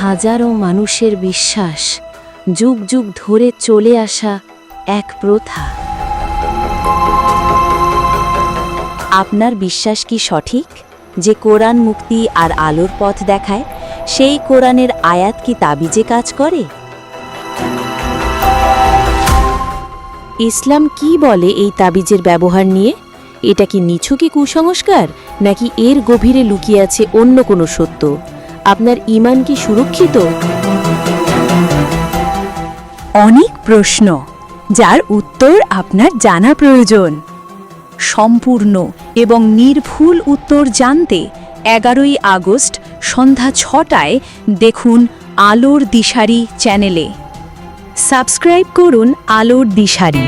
হাজারো মানুষের বিশ্বাস, যুগ যুগ ধরে চলে আসা এক প্রথা। আপনার বিশ্বাস কি সঠিক যে কোরআন মুক্তি আর আলোর পথ দেখায়? সেই কোরআনের আয়াত কি তাবিজে কাজ করে? ইসলাম কি বলে এই তাবিজের ব্যবহার নিয়ে? এটা কি নিছকই কুসংস্কার, নাকি এর গভীরে লুকিয়ে আছে অন্য কোনো সত্য? আপনার ঈমান কি সুরক্ষিত? অনেক প্রশ্ন, যার উত্তর আপনার জানা প্রয়োজন। সম্পূর্ণ এবং নির্ভুল উত্তর জানতে 11ই আগস্ট সন্ধ্যা 6টায় দেখুন আলোর দিশারি চ্যানেলে। সাবস্ক্রাইব করুন আলোর দিশারি।